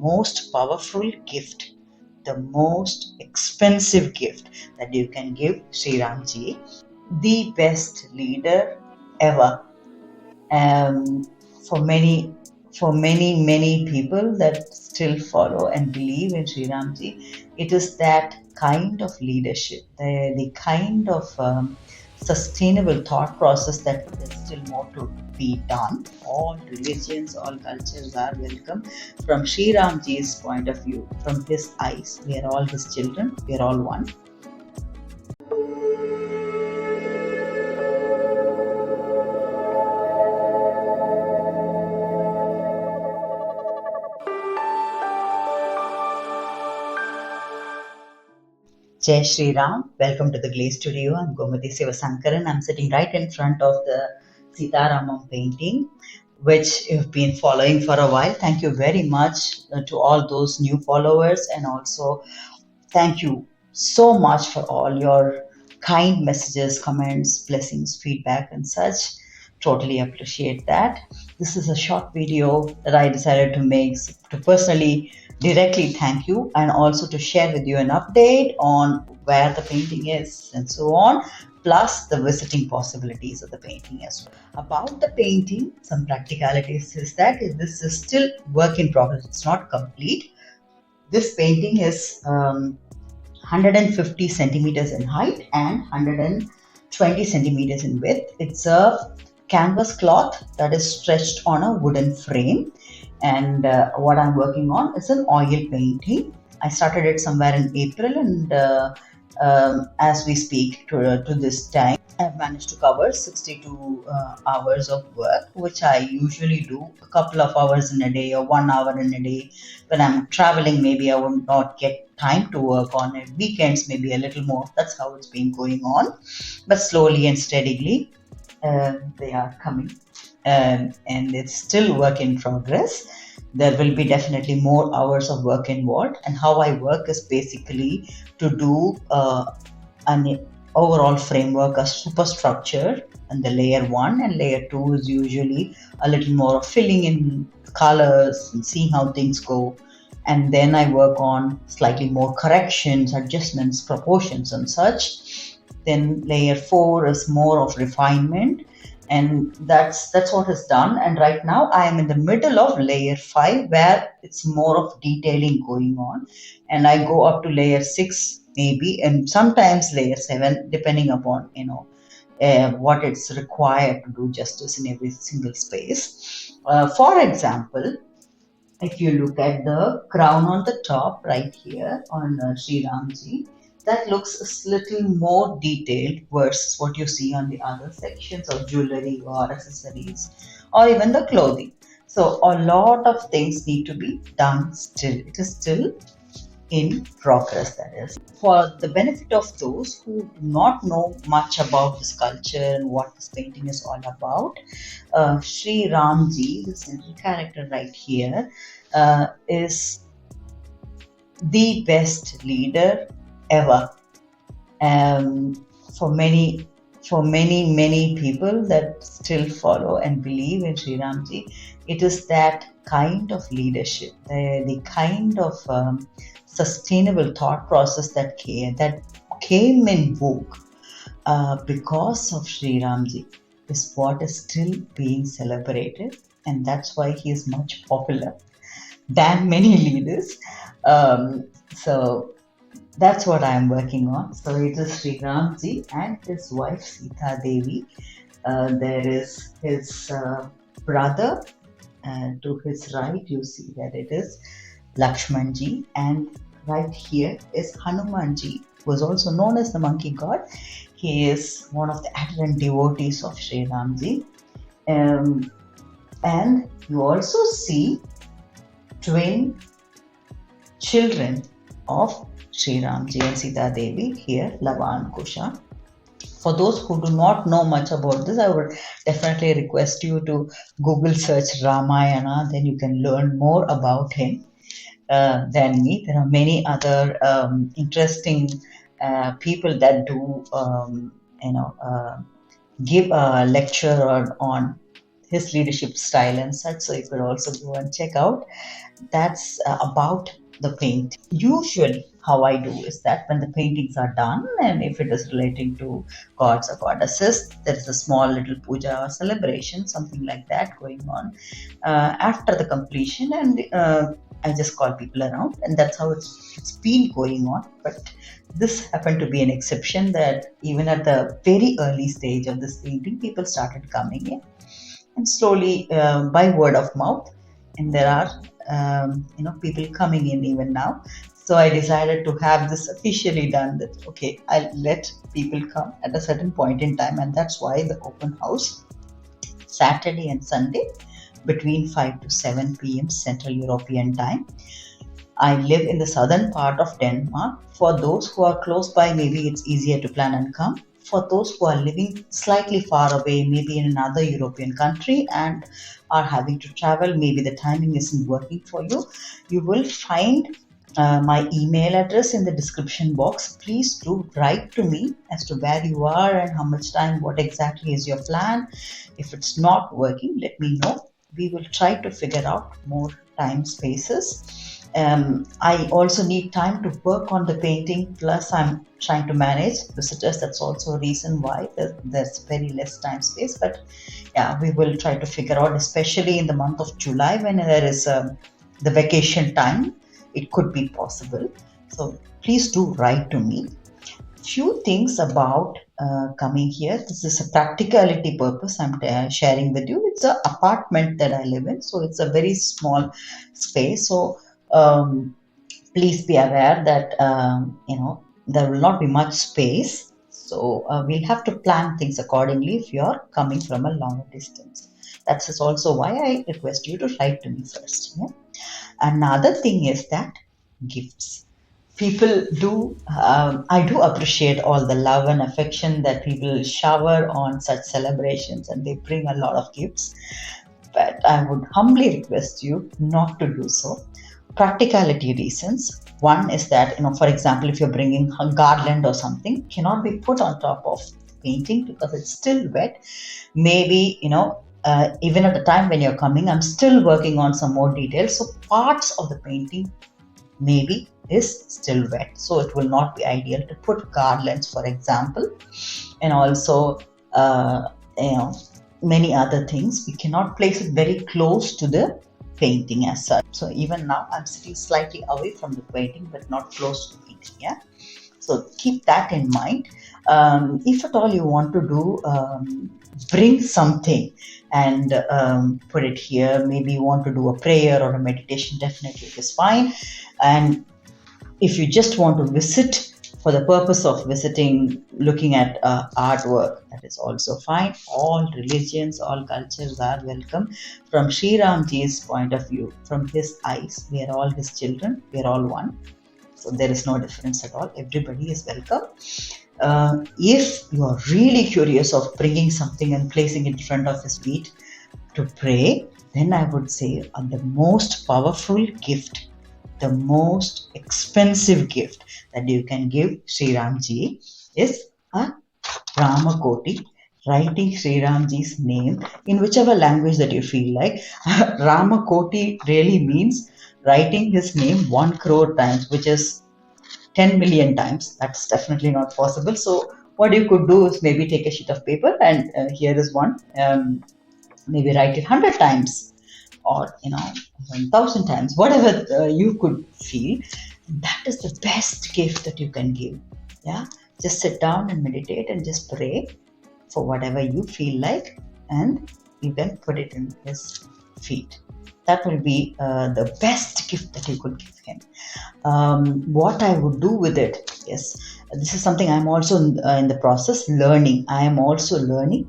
most powerful gift, the most expensive gift that you can give Shree Ram Ji, the best leader ever. Um, for many, many people that still follow and believe in Shree Ram Ji, it is that kind of leadership, the kind of sustainable thought process that there's still more to be done. All religions, all cultures are welcome. From Shree Ram Ji's point of view, from his eyes, we are all his children, we are all one. Jai Shree Ram, welcome to the GLAC Studio. I'm Gomati Sivasankaran. I'm sitting right in front of the Sitaramam painting, which you've been following for a while. Thank you very much to all those new followers, and also thank you so much for all your kind messages, comments, blessings, feedback, and such. Totally appreciate that. This is a short video that I decided to make to personally directly thank you, and also to share with you an update on where the painting is and so on, plus the visiting possibilities of the painting as well. About the painting, some practicalities is that this is still work in progress. It's not complete. This painting is 150 centimeters in height and 120 centimeters in width. It's a canvas cloth that is stretched on a wooden frame, and what I'm working on is an oil painting. I started it somewhere in April, and as we speak to this time, I've managed to cover 62 hours of work, which I usually do a couple of hours in a day or 1 hour in a day. When I'm traveling, maybe I would not get time to work on it. Weekends, maybe a little more. That's how it's been going on. But slowly and steadily, they are coming. And it's still work in progress. There will be definitely more hours of work involved. And how I work is basically to do an overall framework, a superstructure, and the layer 1 and layer 2 is usually a little more of filling in colors and seeing how things go. And then I work on slightly more corrections, adjustments, proportions, and such. Then layer 4 is more of refinement, and that's what is done. And right now I am in the middle of layer 5, where it's more of detailing going on, and I go up to layer 6 maybe, and sometimes layer 7, depending upon what it's required to do justice in every single space. For example, if you look at the crown on the top right here on Shree Ram Ji, that looks a little more detailed versus what you see on the other sections of jewelry or accessories or even the clothing. So a lot of things need to be done still. It is still in progress, that is. For the benefit of those who do not know much about this culture and what this painting is all about, Shree Ram Ji, the central character right here, is the best leader ever. For many, many people that still follow and believe in Shree Ram Ji, it is that kind of leadership, the kind of sustainable thought process that came in vogue because of Shree Ram Ji is what is still being celebrated, and that's why he is much popular than many leaders. So that's what I am working on. So it is Shree Ram Ji and his wife Sita Devi. There is his brother, to his right you see that it is Lakshman Ji, and right here is Hanuman Ji, who is also known as the monkey god. He is one of the ardent devotees of Shree Ram Ji. And you also see twin children of Shree Ram Ji and Sita Devi here, Lava and Kusa. For those who do not know much about this, I would definitely request you to Google search Ramayana, then you can learn more about him than me. There are many other interesting people that do give a lecture on his leadership style and such. So you could also go and check out. That's about the paint. Usually, how I do is that when the paintings are done, and if it is relating to gods or goddesses, there is a small little puja or celebration, something like that going on after the completion, and I just call people around, and that's how it's been going on. But this happened to be an exception that even at the very early stage of this painting, people started coming in and slowly by word of mouth, and there are people coming in even now. So I decided to have this officially done, that okay, I'll let people come at a certain point in time, and that's why the open house Saturday and Sunday between 5 to 7 p.m. Central European time. I live in the southern part of Denmark. For those who are close by, maybe it's easier to plan and come. For those who are living slightly far away, maybe in another European country, and are having to travel, maybe the timing isn't working for you, you will find my email address in the description box. Please do write to me as to where you are and how much time, what exactly is your plan. If it's not working, let me know. We will try to figure out more time spaces. I also need time to work on the painting, plus I'm trying to manage visitors. That's also a reason why there's very less time space. But yeah, we will try to figure out, especially in the month of July when there is the vacation time, it could be possible. So please do write to me. Few things about coming here. This is a practicality purpose I'm sharing with you. It's an apartment that I live in, so it's a very small space. So please be aware that there will not be much space. So we'll have to plan things accordingly if you're coming from a longer distance. That is also why I request you to write to me first. Yeah? Another thing is that gifts. People do, I do appreciate all the love and affection that people shower on such celebrations, and they bring a lot of gifts. But I would humbly request you not to do so. Practicality reasons. One is that, for example, if you're bringing a garland or something, cannot be put on top of the painting because it's still wet. Maybe, even at the time when you're coming, I'm still working on some more details. So parts of the painting maybe is still wet. So it will not be ideal to put garlands, for example. And also, many other things. We cannot place it very close to the painting as such. So even now I'm sitting slightly away from the painting, but not close to the painting. Yeah. So keep that in mind. If at all you want to do, bring something and put it here. Maybe you want to do a prayer or a meditation, definitely it is fine. And if you just want to visit for the purpose of visiting, looking at artwork, that is also fine. All religions, all cultures are welcome. From Shree Ram Ji's point of view, from his eyes, we are all his children, we are all one. So there is no difference at all. Everybody is welcome. If you are really curious of bringing something and placing it in front of his feet to pray, then I would say the most powerful gift, the most expensive gift that you can give Shree Ram Ji is a Ramakoti, writing Shree Ram Ji's name in whichever language that you feel like. Ramakoti really means writing his name 1 crore times, which is 10 million times. That's definitely not possible. So what you could do is maybe take a sheet of paper and here is one. Maybe write it 100 times or 1,000 times, whatever you could feel. That is the best gift that you can give. Yeah, just sit down and meditate and just pray for whatever you feel like, and you can put it in his feet. That will be the best gift that you could give him. What I would do with it, yes, this is something I'm also in the process learning. I am also learning.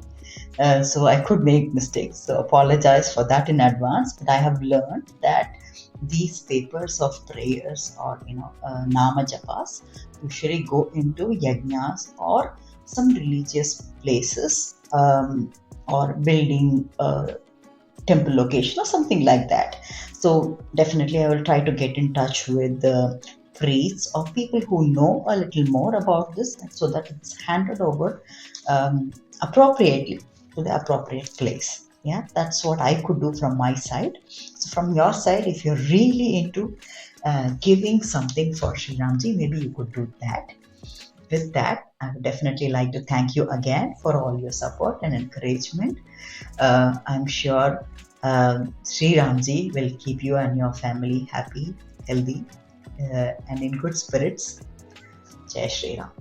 So I could make mistakes. So apologize for that in advance. But I have learned that these papers of prayers or nama japas usually go into yajnas or some religious places or building temple location or something like that. So definitely I will try to get in touch with the priests or people who know a little more about this, so that it's handed over appropriately to the appropriate place. Yeah, that's what I could do from my side. So from your side, if you're really into giving something for Shree Ram Ji, maybe you could do that. With that, I would definitely like to thank you again for all your support and encouragement. I'm sure Sri Ramji will keep you and your family happy, healthy, and in good spirits. Jai Shri Ram.